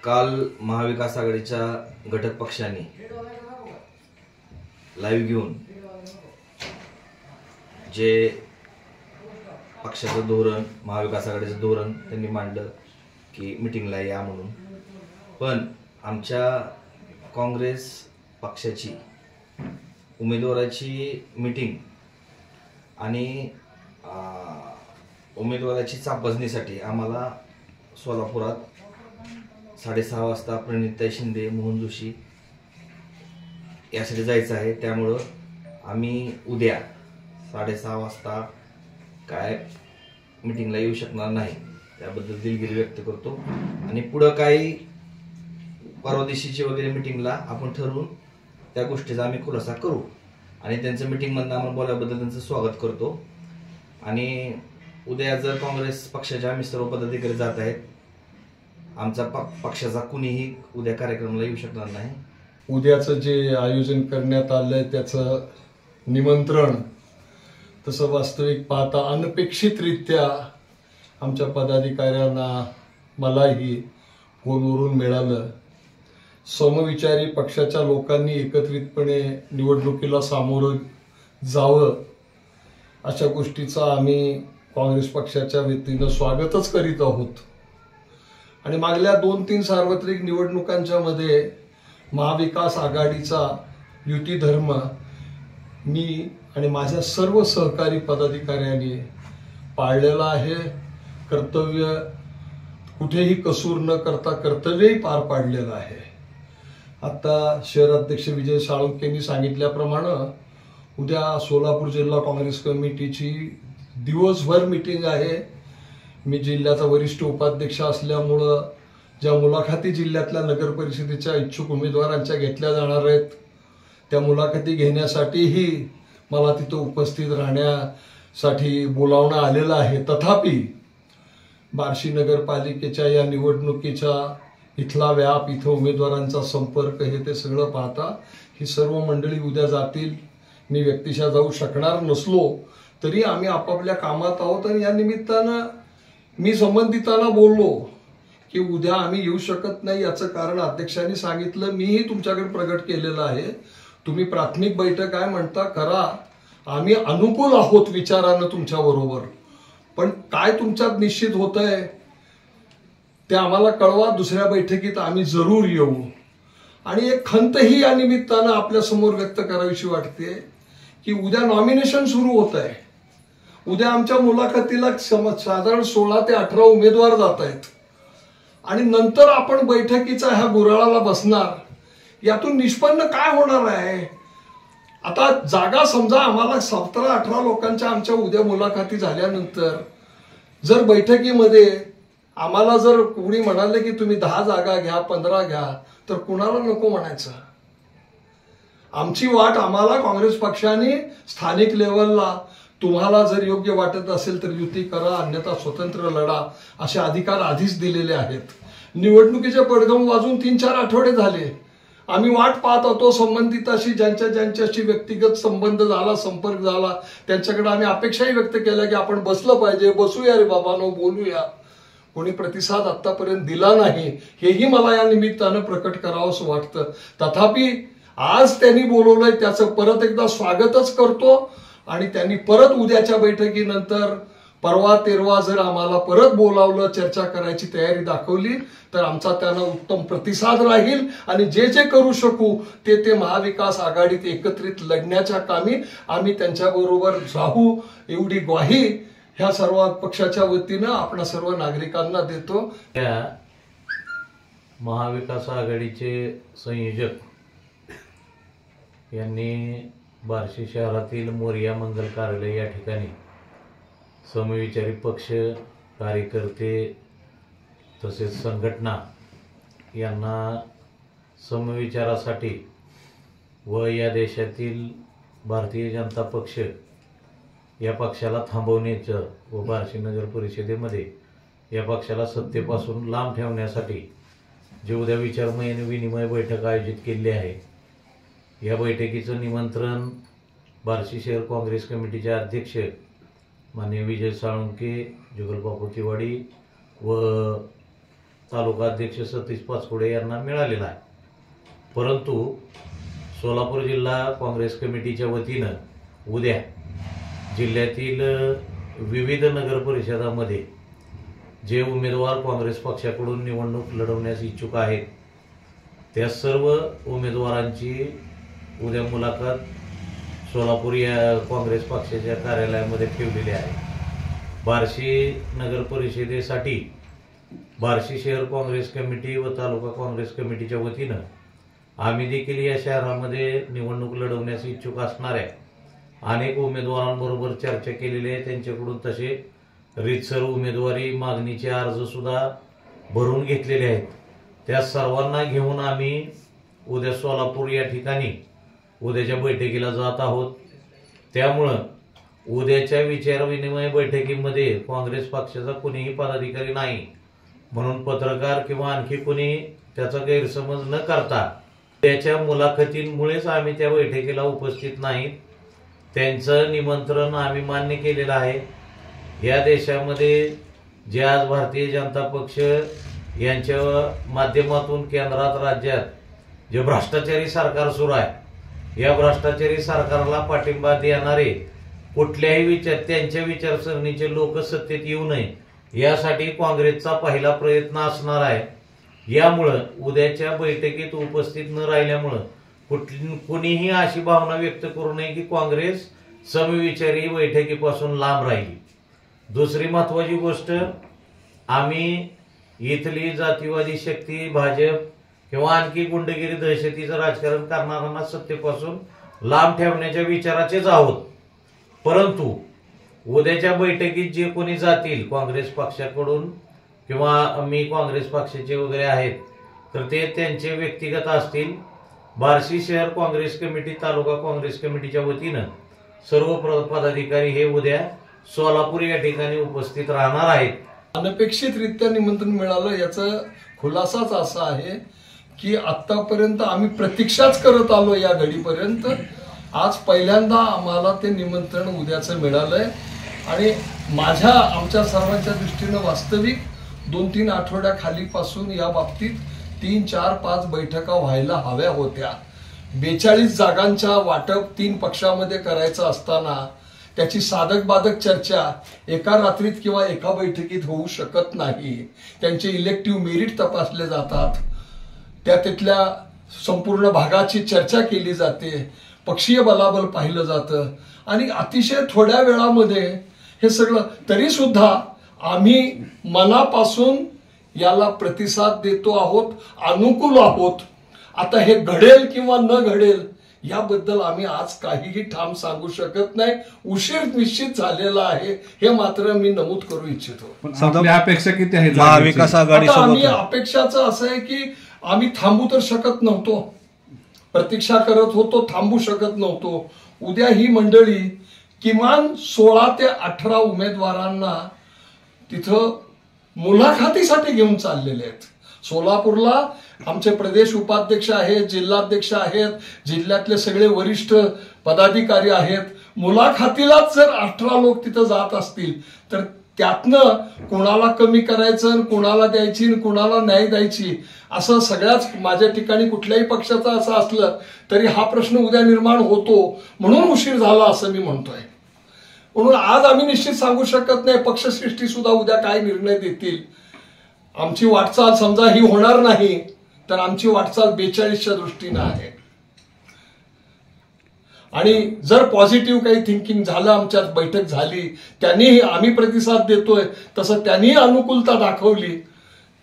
काल महाविकास आघाडीच्या घटक पक्षांनी लाईव्ह घेऊन जे पक्षाचं धोरण, महाविकास आघाडीचं धोरण त्यांनी मांडलं की मीटिंगला या म्हणून. पण आमच्या काँग्रेस पक्षाची उमेदवाराची मीटिंग आणि उमेदवाराची चापजणीसाठी आम्हाला सोलापुरात 6:30 वाजता प्रणिताई शिंदे, मोहन जोशी यासाठी जायचं आहे. त्यामुळं आम्ही उद्या 6:30 वाजता काय मीटिंगला येऊ शकणार नाही. त्याबद्दल दिलगिरी व्यक्त करतो आणि पुढं काही परवा दिवशीची वगैरे मीटिंगला आपण ठरवून त्या गोष्टीचा आम्ही खुलासा करू आणि त्यांचं मीटिंगमधनं आम्हाला बोलल्याबद्दल त्यांचं स्वागत करतो. आणि उद्या जर काँग्रेस पक्षाच्या आम्ही सर्व पदाधिकारी जात आहेत, आमचा पक्षाचा कुणीही उद्या कार्यक्रमाला येऊ शकणार नाही. उद्याचं जे आयोजन करण्यात आलंय त्याचं निमंत्रण तसं वास्तविक पाहता अनपेक्षितरित्या आमच्या पदाधिकाऱ्यांना मलाही फोनवरून मिळालं. समविचारी पक्षाच्या लोकांनी एकत्रितपणे निवडणुकीला सामोरं जावं अशा गोष्टीचा आम्ही काँग्रेस पक्षाच्या वतीनं स्वागतच करीत आहोत. आणि मागल्या 2-3 सार्वत्रिक निवडणुकांच्या मध्ये महाविकास आघाडीचा युती धर्म मी आणि माझ्या सर्व सहकारी पदाधिकाऱ्यांनी पाळलेला आहे. कर्तव्य कुठेही कसूर न करता कर्तव्यही पार पाडलेलं आहे. आता शहराध्यक्ष विजय साळुंखे यांनी सांगितल्याप्रमाणे उद्या सोलापूर जिल्हा काँग्रेस कमिटीची दिवसभर मीटिंग आहे. मी जिल्ह्याचा वरिष्ठ उपाध्यक्ष असल्यामुळं ज्या मुलाखती जिल्ह्यातल्या नगर परिषदेच्या इच्छुक उमेदवारांच्या घेतल्या जाणार आहेत त्या मुलाखती घेण्यासाठीही मला तिथं उपस्थित राहण्यासाठी बोलावणं आलेलं आहे. तथापि बार्शी नगरपालिकेच्या या निवडणुकीच्या इथला व्याप, इथं उमेदवारांचा संपर्क हे ते सगळं पाहता ही सर्व मंडळी उद्या जातील. मी व्यक्तिशः जाऊ शकणार नसलो तरी आम्ही आपापल्या कामात आहोत. आणि या निमित्तानं मी संबंधितांना बोललो की उद्या आम्ही येऊ शकत नाही, याचं कारण अध्यक्षांनी सांगितलं. मीही तुमच्याकडे प्रगट केलेलं आहे. तुम्ही प्राथमिक बैठक काय म्हणता करा, आम्ही अनुकूल आहोत विचारानं तुमच्या बरोबर. पण काय तुमच्यात निश्चित होतंय ते आम्हाला कळवा. दुसऱ्या बैठकीत आम्ही जरूर येऊ. आणि एक खंतही या निमित्तानं आपल्या समोर व्यक्त करावीशी वाटते की उद्या नॉमिनेशन सुरू होत आहे. उद्या आमच्या मुलाखतीला साधारण 16 ते 18 उमेदवार जात आहेत आणि नंतर आपण बैठकीचा ह्या गुऱ्हाळाला बसणार. यातून निष्पन्न काय होणार आहे? आता जागा समजा आम्हाला 17-18 लोकांच्या आमच्या उद्या मुलाखती झाल्यानंतर जर बैठकीमध्ये आम्हाला जर कोणी म्हणाले की तुम्ही 10 जागा घ्या, 15 घ्या, तर कुणाला नको म्हणायचं? आमची वाट आम्हाला काँग्रेस पक्षाने स्थानिक लेवलला तुम्हाला जर योग्य वाटत असेल तर युती करा, अन्यथा स्वतंत्र लढा असे अधिकार आधीच दिलेले आहेत. निवडणुकीचे पडघम वाजून 3-4 आठवडे झाले. आम्ही वाट पाहत होतो संबंधिताशी, ज्यांच्याशी व्यक्तिगत संबंध झाला, संपर्क झाला, त्यांच्याकडे आम्ही अपेक्षाही व्यक्त केल्या की आपण बसलं पाहिजे, बसूया रे बाबांनो, बोलूया. कोणी प्रतिसाद आतापर्यंत दिला नाही, हेही मला या निमित्तानं प्रकट करावंसं वाटतं. तथापि आज त्यांनी बोलवलंय त्याचं परत एकदा स्वागतच करतो. आणि त्यांनी परत उद्याच्या बैठकीनंतर परवा तेरवा जर आम्हाला परत बोलावलं, चर्चा करायची तयारी दाखवली तर आमचा त्यांना उत्तम प्रतिसाद राहील. आणि जे जे करू शकू ते महाविकास आघाडीत एकत्रित लढण्याच्या कामी आम्ही त्यांच्याबरोबर राहू, एवढी ग्वाही ह्या सर्व पक्षाच्या वतीनं आपण सर्व नागरिकांना देतो. त्या महाविकास आघाडीचे संयोजक यांनी बार्शी शहरातील मोरिया मंगल कार्यालय या ठिकाणी समविचारी पक्ष, कार्यकर्ते तसेच संघटना यांना समविचारासाठी व या देशातील भारतीय जनता पक्ष या पक्षाला थांबवण्याचं व बार्शी नगर परिषदेमध्ये या पक्षाला सत्तेपासून लांब ठेवण्यासाठी जे उद्या विनिमय बैठक आयोजित केली आहे, या बैठकीचं निमंत्रण बार्शी शहर काँग्रेस कमिटीचे अध्यक्ष माननीय विजय साळुंखे, जुगलबापू तिवाडी व तालुका अध्यक्ष सतीश पाचपुडे यांना मिळालेला आहे. परंतु सोलापूर जिल्हा काँग्रेस कमिटीच्या वतीनं उद्या जिल्ह्यातील विविध नगर परिषदामध्ये जे उमेदवार काँग्रेस पक्षाकडून निवडणूक लढवण्यास इच्छुक आहेत त्या सर्व उमेदवारांची उद्या मुलाखत सोलापूर या काँग्रेस पक्षाच्या कार्यालयामध्ये ठेवलेली आहे. बार्शी नगर परिषदेसाठी बार्शी शहर काँग्रेस कमिटी व तालुका काँग्रेस कमिटीच्या वतीनं आम्ही देखील या शहरामध्ये निवडणूक लढवण्यास इच्छुक असणाऱ्या अनेक उमेदवारांबरोबर चर्चा केलेली आहे. त्यांच्याकडून तसे रीतसर उमेदवारी मागणीचे अर्ज सुद्धा भरून घेतलेले आहेत. त्या सर्वांना घेऊन आम्ही उद्या सोलापूर या ठिकाणी उद्याच्या बैठकीला जात आहोत. त्यामुळं उद्याच्या विचारविनिमय बैठकीमध्ये काँग्रेस पक्षाचा कोणीही पदाधिकारी नाही म्हणून पत्रकार किंवा आणखी कोणी त्याचा गैरसमज न करता त्याच्या मुलाखतींमुळेच आम्ही त्या बैठकीला उपस्थित नाहीत. त्यांचं निमंत्रण आम्ही मान्य केलेलं आहे. या देशामध्ये जे आज भारतीय जनता पक्ष यांच्या माध्यमातून केंद्रात राज्यात जे भ्रष्टाचारी सरकार सुरू आहे या भ्रष्टाचारी सरकारला पाठिंबा देणारे कुठल्याही त्यांच्या विचारसरणीचे लोक सत्तेत येऊ नये यासाठी काँग्रेसचा पहिला प्रयत्न असणार आहे. यामुळं उद्याच्या बैठकीत उपस्थित न राहिल्यामुळं कुणीही अशी भावना व्यक्त करू नये की काँग्रेस समविचारी बैठकीपासून लांब राहिली. दुसरी महत्वाची गोष्ट, आम्ही इथली जातीवादी शक्ती भाजप किंवा आणखी गुंडगिरी दहशतीचं राजकारण करणाऱ्यांना सत्तेपासून लांब ठेवण्याच्या विचाराचेच आहोत. परंतु उद्याच्या बैठकीत जे कोणी जातील काँग्रेस पक्षाकडून किंवा मी काँग्रेस पक्षाचे वगैरे आहेत तर ते त्यांचे व्यक्तिगत असतील. बार्शी शहर काँग्रेस कमिटी तालुका काँग्रेस कमिटीच्या वतीनं सर्व पदाधिकारी हे उद्या सोलापूर या ठिकाणी उपस्थित राहणार आहेत. अनपेक्षितरित्या निमंत्रण मिळालं याचा खुलासाच असा आहे की आतापर्यंत आम्ही प्रतीक्षाच करत आलो या घडीपर्यंत. आज पहिल्यांदा आम्हाला ते निमंत्रण उद्याचं मिळालंय आणि आमच्या सर्वांच्या दृष्टीनं वास्तविक 2-3 आठवड्याखालीपासून या बाबतीत 3, 4, 5 बैठका व्हायला हव्या होत्या. 42 जागांच्या वाटप 3 पक्षामध्ये करायचं असताना त्याची साधक बाधक चर्चा एका रात्रीत किंवा एका बैठकीत होऊ शकत नाही. त्यांचे इलेक्टिव्ह मेरिट तपासले जातात, तिथल्या संपूर्ण भागाची चर्चा केली जाते, पक्षीय बलाबल पाहिलं जातं आणि अतिशय थोड्या वेळामध्ये हे सगळं. तरी सुद्धा आम्ही मनापासून याला प्रतिसाद देतो आहोत, अनुकूल आहोत. आता हे घडेल किंवा न घडेल याबद्दल आम्ही आज काहीही ठाम सांगू शकत नाही. उशीर निश्चित झालेला आहे हे मात्र मी नमूद करू इच्छितो. आपल्या अपेक्षा किती आहेत महाविकास आघाडी आम्ही अपेक्षाचं असं आहे की आम्ही थांबू तर शकत नव्हतो, प्रतीक्षा करत होतो, थांबू शकत नव्हतो. उद्या ही मंडळी किमान 16 ते 18 उमेदवारांना तिथं मुलाखतीसाठी घेऊन चाललेले आहेत. सोलापूरला आमचे प्रदेश उपाध्यक्ष आहेत, जिल्हाध्यक्ष आहेत, जिल्ह्यातले सगळे वरिष्ठ पदाधिकारी आहेत. मुलाखतीलाच जर 18 लोक तिथं जात असतील तर त्यातनं कोणाला कमी करायचं, कोणाला द्यायची, कोणाला नाही द्यायची असं सगळ्याच माझ्या ठिकाणी कुठल्याही पक्षाचं असं असलं तरी हा प्रश्न उद्या निर्माण होतो म्हणून उशीर झाला असं मी म्हणतोय. म्हणून आज आम्ही निश्चित सांगू शकत नाही पक्षश्रेष्ठी सुद्धा उद्या काय निर्णय देतील. आमची वाटचाल समजा ही होणार नाही तर आमची वाटचाल 42च्या दृष्टीनं आहे आणि जर पॉझिटिव्ह काही थिंकिंग झालं, आमच्यात बैठक झाली, त्यांनीही आम्ही प्रतिसाद देतोय तसं त्यांनी अनुकूलता दाखवली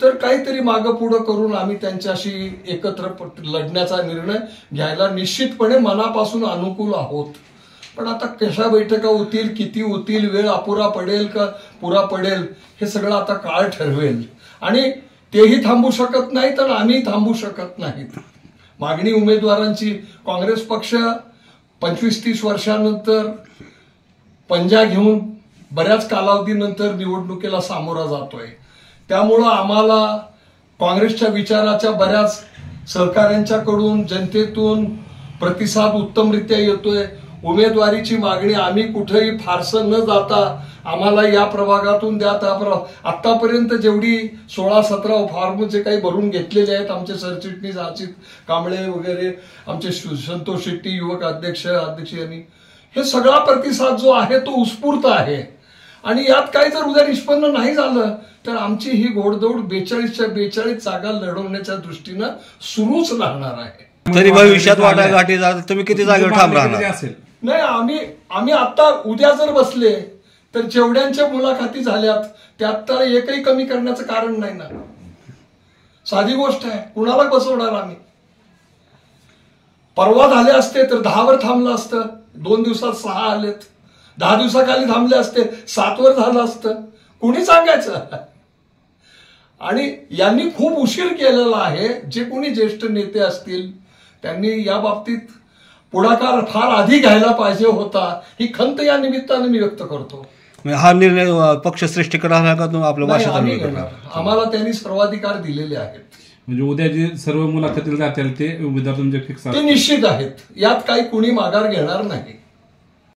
तर काहीतरी मागं पुढं करून आम्ही त्यांच्याशी एकत्र लढण्याचा निर्णय घ्यायला निश्चितपणे मनापासून अनुकूल आहोत. पण आता कशा बैठका होतील, किती होतील, वेळ अपुरा पडेल का पुरा पडेल हे सगळं आता काळ ठरवेल आणि तेही थांबू शकत नाहीत आणि आम्ही थांबू शकत नाहीत. मागणी उमेदवारांची काँग्रेस पक्ष 25-30 वर्षानंतर पंजा घेऊन बऱ्याच कालावधीनंतर निवडणुकीला सामोरा जातोय. त्यामुळं आम्हाला काँग्रेसच्या विचाराच्या बऱ्याच सहकाऱ्यांच्याकडून जनतेतून प्रतिसाद उत्तमरित्या येतोय. उमेदवारीची मागणी आम्ही कुठेही फारसं न जाता आम्हाला या प्रभागातून द्या त्या आतापर्यंत जेवढी 16-17 फॉर्म जे काही भरून घेतलेले आहेत आमचे सरचिटणीस अजित कांबळे वगैरे आमचे संतोष शेट्टी युवक अध्यक्ष यांनी, हे सगळा प्रतिसाद जो आहे तो उत्स्फूर्त आहे. आणि यात काही जर उद्या निष्पन्न नाही झालं तर आमची ही घोडदौड 42च्या 42 जागा लढवण्याच्या दृष्टीनं सुरूच राहणार आहे. तरी भविष्यात वाटाघाटी झाली तुम्ही किती जागेवर ठाम राहणार? असेल नाही, आम्ही आता उद्या जर बसले तर जेवढ्यांच्या मुलाखती झाल्यात त्यात तर एकही कमी करण्याचं कारण नाही ना. साधी गोष्ट आहे. कुणाला बसवणार आम्ही? परवा झाले असते तर 10वर थांबलं असतं, 2 दिवसात 6 आलेत. 10 दिवसाखाली थांबले असते 7वर झालं असतं. कुणी सांगायचं? आणि यांनी खूप उशीर केलेला आहे. जे कोणी ज्येष्ठ नेते असतील त्यांनी या बाबतीत पुढाकार फार आधी घ्यायला पाहिजे होता, ही खंत या निमित्ताने मी व्यक्त करतो. हा निर्णय पक्षश्रेष्ठी करणार का तुम्ही आपल्या नाही, भाषेत? आम्ही घेणार. आम्हाला त्यांनी सर्वाधिकार दिलेले आहेत. म्हणजे उद्या जे सर्व मुलाखतीला जातील ते उमेदवार तुमचे फिक्स ते निश्चित आहेत. यात काही कुणी माघार घेणार नाही.